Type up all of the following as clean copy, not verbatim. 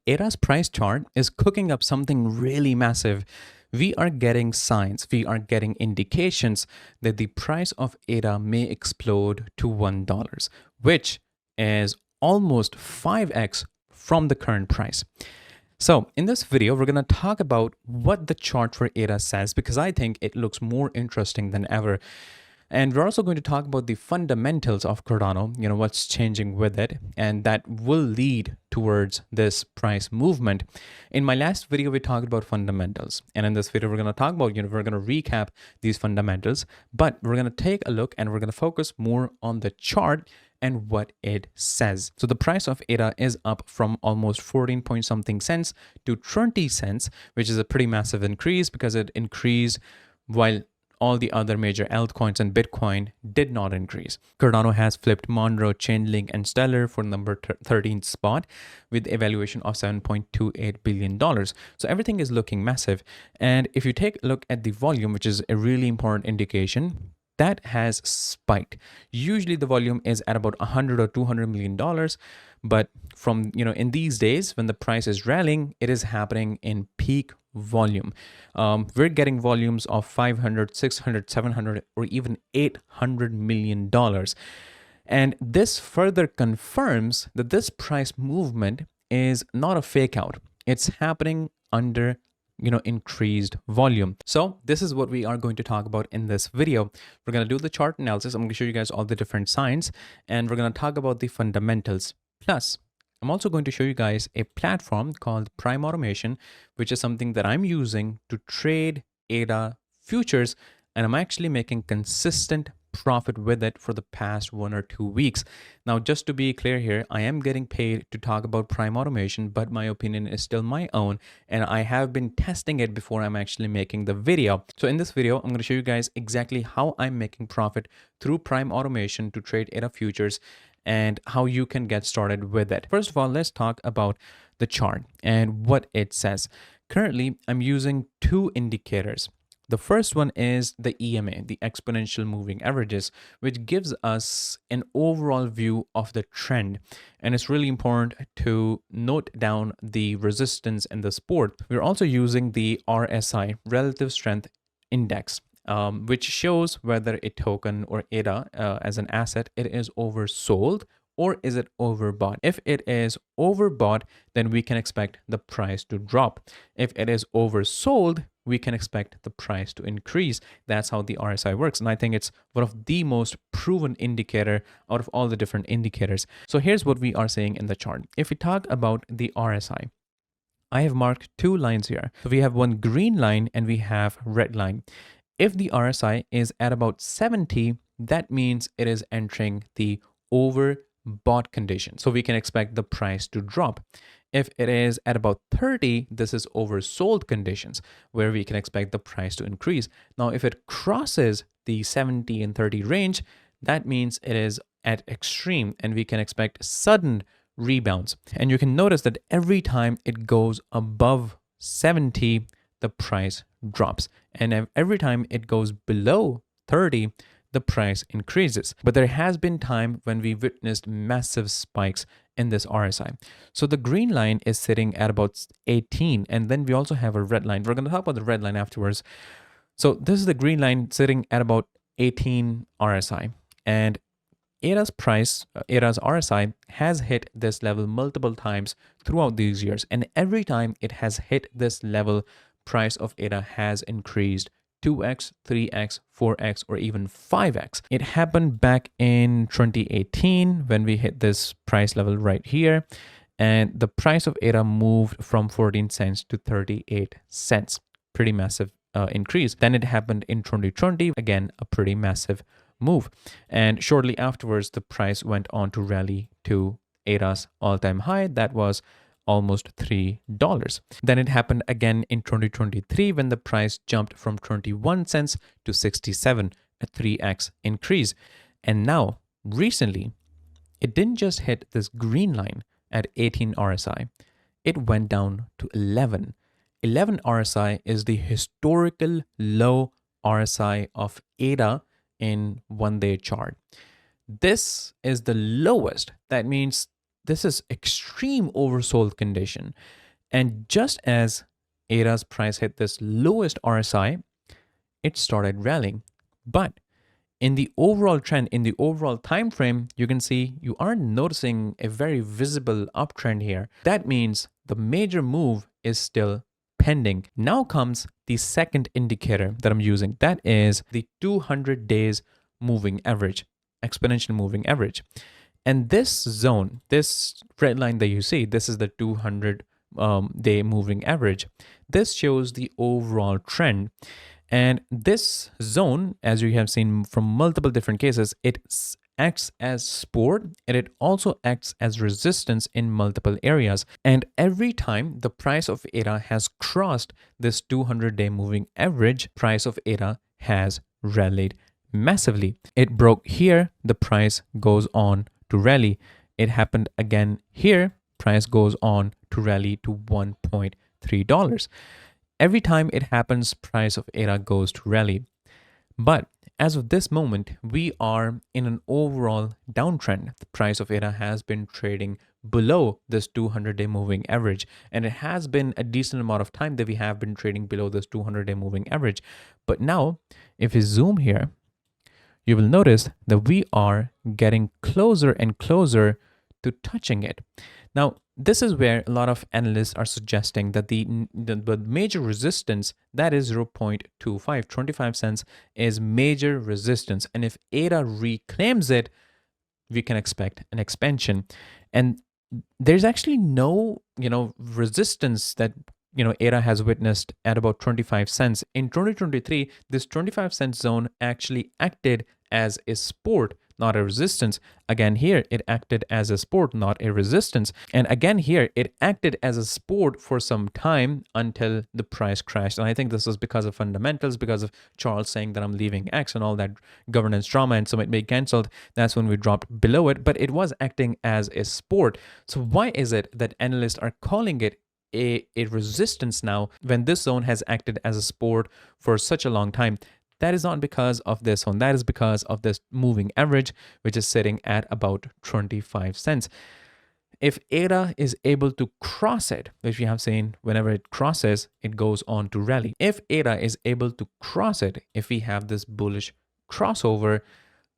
ADA's price chart is cooking up something really massive. We are getting signs, we are getting indications that the price of ADA may explode to $1, which is almost 5x from the current price. So in this video, we're going to talk about what the chart for ADA says because I think it looks more interesting than ever. And we're also going to talk about the fundamentals of Cardano, what's changing with it, and that will lead towards this price movement. In my last video, we talked about fundamentals. And in this video, we're going to talk about, we're going to recap these fundamentals, but we're going to take a look and we're going to focus more on the chart and what it says. So the price of ADA is up from almost 14 point something cents to 20 cents, which is a pretty massive increase because it increased while all the other major altcoins and Bitcoin did not increase. Cardano has flipped Monero, Chainlink, and Stellar for number 13th spot with a valuation of $7.28 billion. So everything is looking massive. And if you take a look at the volume, which is a really important indication, that has spiked. Usually the volume is at about 100 or $200 million. But from, in these days when the price is rallying, it is happening in peak volume. We're getting volumes of 500, 600, 700, or even $800 million. And this further confirms that this price movement is not a fake out. It's happening under increased volume. So this is what we are going to talk about in this video. We're going to do the chart analysis. I'm going to show you guys all the different signs, and we're going to talk about the fundamentals. Plus, I'm also going to show you guys a platform called Prime Automation, which is something that I'm using to trade ADA futures, and I'm actually making consistent profit with it for the past 1 or 2 weeks. Now, just to be clear here, I am getting paid to talk about Prime Automation, but my opinion is still my own, and I have been testing it before I'm actually making the video. So in this video, I'm going to show you guys exactly how I'm making profit through Prime Automation to trade ADA futures and how you can get started with it. First of all, let's talk about the chart and what it says. Currently, I'm using 2 indicators. The first one is the EMA, the exponential moving averages, which gives us an overall view of the trend. And it's really important to note down the resistance in the support. We're also using the RSI, Relative Strength Index, which shows whether a token or ADA as an asset, it is oversold or is it overbought. If it is overbought, then we can expect the price to drop. If it is oversold, we can expect the price to increase. That's how the RSI works. And I think it's one of the most proven indicator out of all the different indicators. So here's what we are saying in the chart. If we talk about the RSI, I have marked 2 lines here. So we have one green line and we have red line. If the RSI is at about 70, that means it is entering the overbought condition. So we can expect the price to drop. If it is at about 30, this is oversold conditions where we can expect the price to increase. Now, if it crosses the 70 and 30 range, that means it is at extreme and we can expect sudden rebounds. And you can notice that every time it goes above 70, the price drops. And every time it goes below 30, the price increases. But there has been time when we witnessed massive spikes in this RSI. So the green line is sitting at about 18, and then we also have a red line. We're going to talk about the red line afterwards. So this is the green line sitting at about 18 RSI, and ADA's RSI has hit this level multiple times throughout these years, and every time it has hit this level, price of ADA has increased 2x, 3x, 4x, or even 5x. It happened back in 2018 when we hit this price level right here. And the price of ADA moved from 14 cents to 38 cents. Pretty massive increase. Then it happened in 2020. Again, a pretty massive move. And shortly afterwards, the price went on to rally to ADA's all-time high. That was almost $3. Then it happened again in 2023 when the price jumped from 21 cents to 67, a 3x increase. And now, recently, it didn't just hit this green line at 18 RSI, it went down to 11. 11 RSI is the historical low RSI of ADA in 1-day chart. This is the lowest. That means this is extreme oversold condition. And just as ADA's price hit this lowest RSI, it started rallying. But in the overall trend, in the overall time frame, you can see you aren't noticing a very visible uptrend here. That means the major move is still pending. Now comes the second indicator that I'm using. That is the 200 days moving average, exponential moving average. And this zone, this red line that you see, this is the 200 day moving average. This shows the overall trend. And this zone, as you have seen from multiple different cases, it acts as support and it also acts as resistance in multiple areas. And every time the price of ADA has crossed this 200-day moving average, price of ADA has rallied massively. It broke here, the price goes on to rally. It happened again here, price goes on to rally to $1.3. Every time it happens, price of ADA goes to rally. But as of this moment, we are in an overall downtrend. The price of ADA has been trading below this 200-day moving average. And it has been a decent amount of time that we have been trading below this 200-day moving average. But now, if we zoom here, you will notice that we are getting closer and closer to touching it. Now, this is where a lot of analysts are suggesting that the major resistance, that is 0.25, 25 cents, is major resistance. And if ADA reclaims it, we can expect an expansion. And there's actually no, resistance that, ADA has witnessed at about 25 cents. In 2023, this 25 cent zone actually acted as a support, not a resistance. Again, here it acted as a support, not a resistance. And again, here it acted as a support for some time until the price crashed. And I think this was because of fundamentals, because of Charles saying that I'm leaving X and all that governance drama, and so it may be canceled. That's when we dropped below it, but it was acting as a support. So why is it that analysts are calling it a resistance now when this zone has acted as a support for such a long time? That is not because of this one. That is because of this moving average, which is sitting at about 25 cents. If ADA is able to cross it, which we have seen whenever it crosses, it goes on to rally. If ADA is able to cross it, if we have this bullish crossover,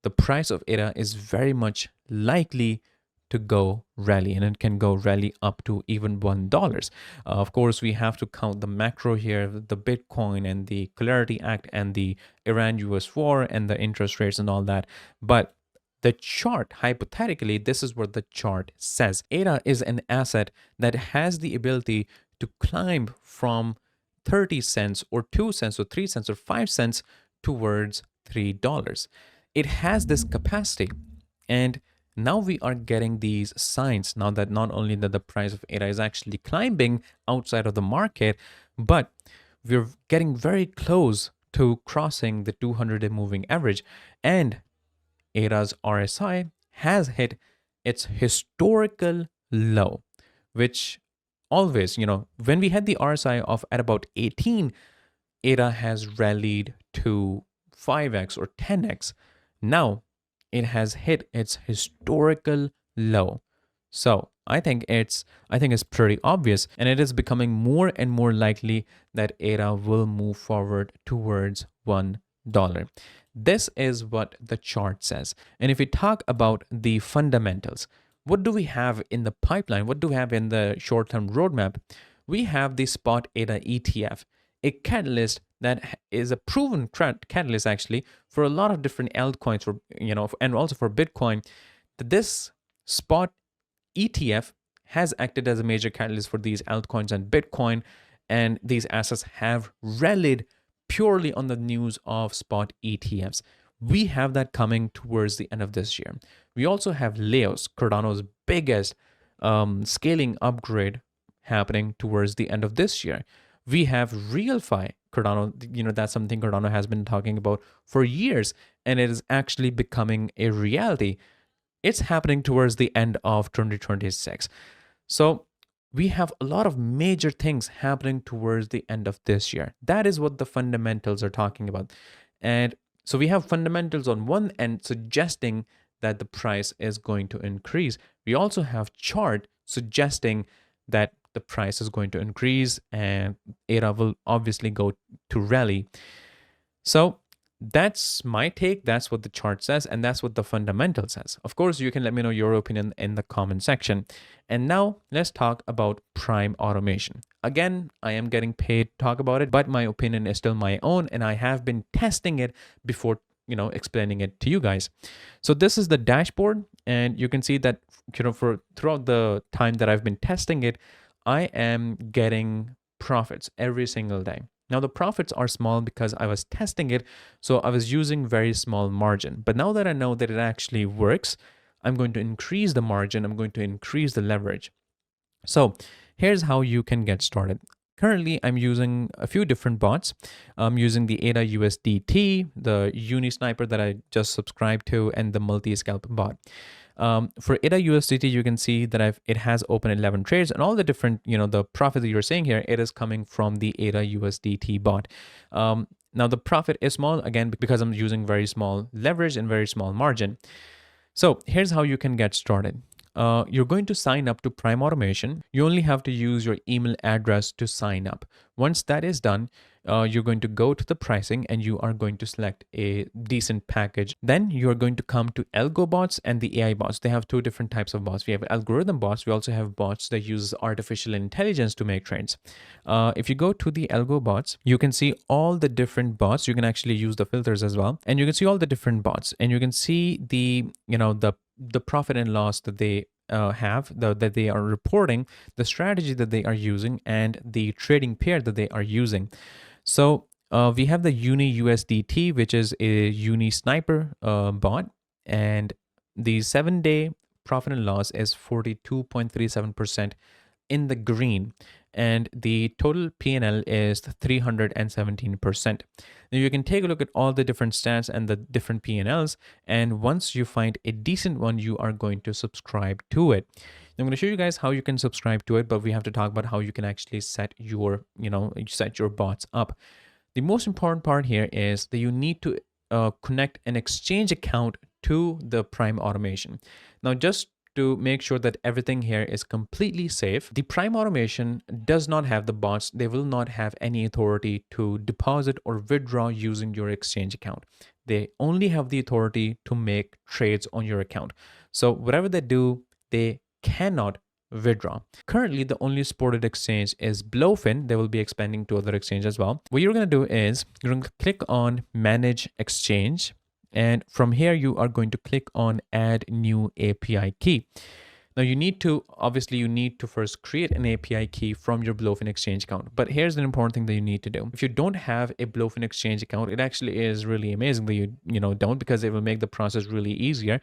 the price of ADA is very much likely to go rally, and it can go rally up to even $1. Of course, we have to count the macro here, the Bitcoin and the Clarity Act and the Iran-US war and the interest rates and all that. But the chart, hypothetically, this is what the chart says. ADA is an asset that has the ability to climb from 30 cents or 2 cents or 3 cents or 5 cents towards $3. It has this capacity. And now we are getting these signs now that not only that the price of ADA is actually climbing outside of the market, but we're getting very close to crossing the 200-day moving average. And ADA's RSI has hit its historical low, which always, when we had the RSI of at about 18, ADA has rallied to 5x or 10x. Now, it has hit its historical low. So I think it's pretty obvious, and it is becoming more and more likely that ADA will move forward towards $1. This is what the chart says. And if we talk about the fundamentals, what do we have in the pipeline? What do we have in the short-term roadmap? We have the spot ADA ETF, a catalyst that is a proven catalyst actually for a lot of different altcoins, for and also for Bitcoin. This spot ETF has acted as a major catalyst for these altcoins and Bitcoin, and these assets have rallied purely on the news of spot ETFs. We have that coming towards the end of this year. We also have Leos, Cardano's biggest scaling upgrade, happening towards the end of this year. We have RealFi, Cardano, that's something Cardano has been talking about for years, and it is actually becoming a reality. It's happening towards the end of 2026. So we have a lot of major things happening towards the end of this year. That is what the fundamentals are talking about. And so we have fundamentals on one end suggesting that the price is going to increase. We also have chart suggesting that the price is going to increase and ADA will obviously go to rally. So that's my take. That's what the chart says, and that's what the fundamental says. Of course, you can let me know your opinion in the comment section. And now let's talk about prime automation. Again, I am getting paid to talk about it, but my opinion is still my own, and I have been testing it before explaining it to you guys. So this is the dashboard, and you can see that for throughout the time that I've been testing it, I am getting profits every single day. Now the profits are small because I was testing it, so I was using very small margin. But now that I know that it actually works, I'm going to increase the margin, I'm going to increase the leverage. So here's how you can get started. Currently, I'm using a few different bots. I'm using the ADA USDT, the Uni Sniper that I just subscribed to, and the multi-scalp bot. For ADA USDT, you can see that it has open 11 trades, and all the different, the profit that you're seeing here, it is coming from the ADA USDT bot. Now the profit is small, again, because I'm using very small leverage and very small margin. So here's how you can get started. You're going to sign up to Prime Automation. You only have to use your email address to sign up. Once that is done, you're going to go to the pricing and you are going to select a decent package. Then you're going to come to algo bots and the AI bots. They have two different types of bots. We have algorithm bots. We also have bots that use artificial intelligence to make trades. If you go to the algo bots, you can see all the different bots. You can actually use the filters as well. And you can see all the different bots, and you can see the profit and loss that they that they are reporting, the strategy that they are using, and the trading pair that they are using. So we have the Uni USDT, which is a Uni Sniper bot, and the 7-day profit and loss is 42.37% in the green, and the total PNL is 317%. Now you can take a look at all the different stats and the different PNLs, and once you find a decent one, you are going to subscribe to it. I'm going to show you guys how you can subscribe to it, but we have to talk about how you can actually set your bots up. The most important part here is that you need to connect an exchange account to the Prime Automation. Now, just to make sure that everything here is completely safe, the Prime Automation does not have the bots. They will not have any authority to deposit or withdraw using your exchange account. They only have the authority to make trades on your account. So whatever they do, they cannot withdraw. Currently, the only supported exchange is Blowfin. They will be expanding to other exchanges as well. What you're going to do is you're going to click on Manage Exchange. And from here, you are going to click on Add New API Key. Now you need to first create an API key from your Blowfin exchange account. But here's an important thing that you need to do. If you don't have a Blowfin exchange account, it actually is really amazing that you don't, because it will make the process really easier.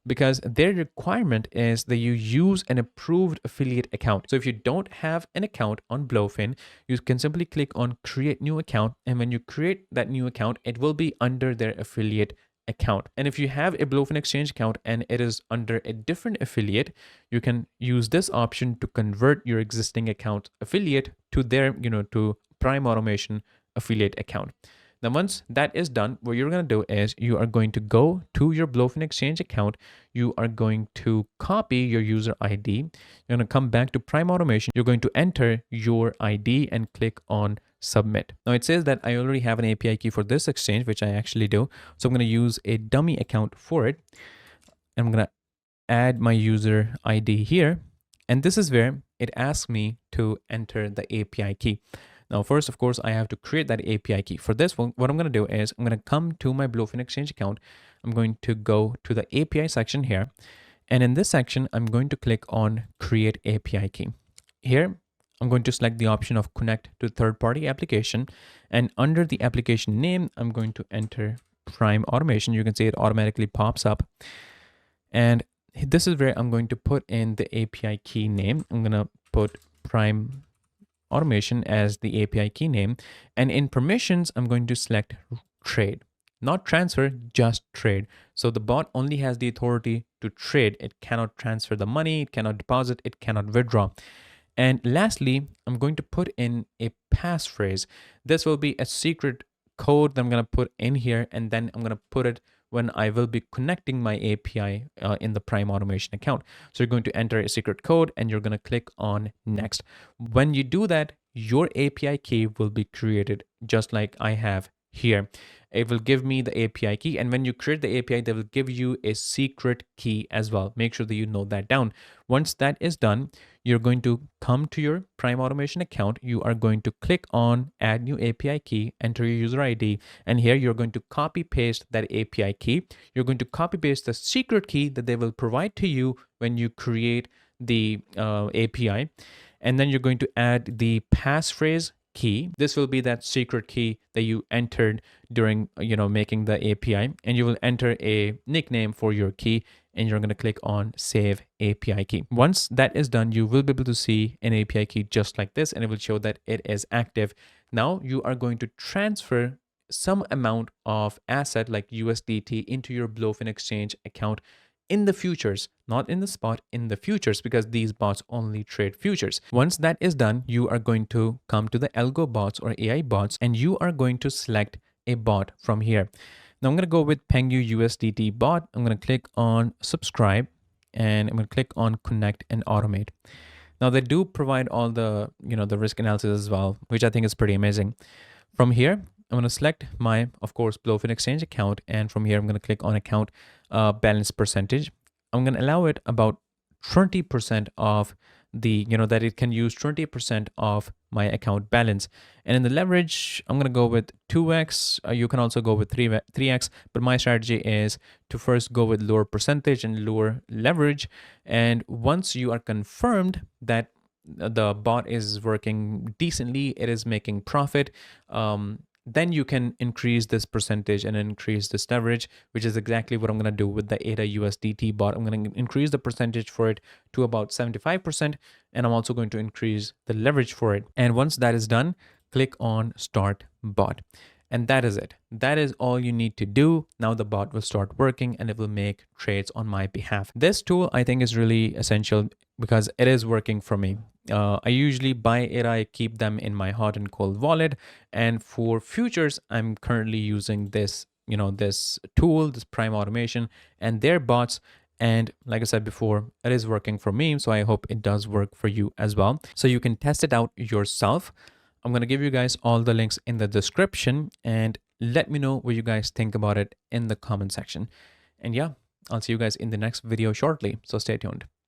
Because their requirement is that you use an approved affiliate account. So if you don't have an account on Blowfin, you can simply click on Create New Account. And when you create that new account, it will be under their affiliate account. And if you have a Blowfin exchange account and it is under a different affiliate, you can use this option to convert your existing account affiliate to their, to Prime Automation affiliate account. Now, once that is done, what you're going to do is you are going to go to your Blowfin exchange account. You are going to copy your user ID. You're going to come back to Prime Automation. You're going to enter your ID and click on Submit. Now it says that I already have an API key for this exchange, which I actually do. So I'm going to use a dummy account for it. I'm going to add my user ID here. And this is where it asks me to enter the API key. Now, first, of course, I have to create that API key. For this one, what I'm going to do is I'm going to come to my Blowfin exchange account. I'm going to go to the API section here. And in this section, I'm going to click on Create API Key. Here, I'm going to select the option of Connect to Third-Party Application. And under the application name, I'm going to enter Prime Automation. You can see it automatically pops up. And this is where I'm going to put in the API key name. I'm going to put Prime Automation as the API key name. And in permissions, I'm going to select Trade. Not transfer, just trade. So the bot only has the authority to trade. It cannot transfer the money, it cannot deposit, it cannot withdraw. And lastly, I'm going to put in a passphrase. This will be a secret code that I'm going to put in here, and then I'm going to put it when I will be connecting my API in the Prime Automation account. So you're going to enter a secret code and you're going to click on next. When you do that, your API key will be created just like I have here. It will give me the API key, and when you create the API, they will give you a secret key as well. Make sure that you note that down. Once that is done, you're going to come to your Prime Automation account. You are going to click on add new API key, enter your user ID, and here you're going to copy paste that API key. You're going to copy paste the secret key that they will provide to you when you create the API, and then you're going to add the passphrase key. This will be that secret key that you entered during making the API, and you will enter a nickname for your key, and you're going to click on save API key. Once that is done, you will be able to see an API key just like this, and it will show that it is active. Now you are going to transfer some amount of asset like USDT into your Bluefin Exchange account in the futures, not in the spot, in the futures, because these bots only trade futures. Once that is done, you are going to come to the algo bots or AI bots, and you are going to select a bot from here. Now I'm going to go with Pengu USDT bot. I'm going to click on subscribe, and I'm going to click on connect and automate. Now they do provide all the the risk analysis as well, which I think is pretty amazing. From here, I'm going to select my, of course, Bluefin Exchange account, and from here I'm going to click on account balance percentage. I'm going to allow it about 20% of the, that it can use 20% of my account balance. And in the leverage, I'm going to go with 2x. You can also go with 3x, but my strategy is to first go with lower percentage and lower leverage. And once you are confirmed that the bot is working decently, it is making profit, then you can increase this percentage and increase this leverage, which is exactly what I'm going to do with the ADA USDT bot. I'm going to increase the percentage for it to about 75%, and I'm also going to increase the leverage for it. And once that is done, click on start bot. And that is it. That is all you need to do. Now the bot will start working and it will make trades on my behalf. This tool I think is really essential because it is working for me. I usually buy it, I keep them in my hot and cold wallet. And for futures, I'm currently using this, this tool, this Prime Automation and their bots. And like I said before, it is working for me. So I hope it does work for you as well. So you can test it out yourself. I'm going to give you guys all the links in the description, and let me know what you guys think about it in the comment section. And yeah, I'll see you guys in the next video shortly. So stay tuned.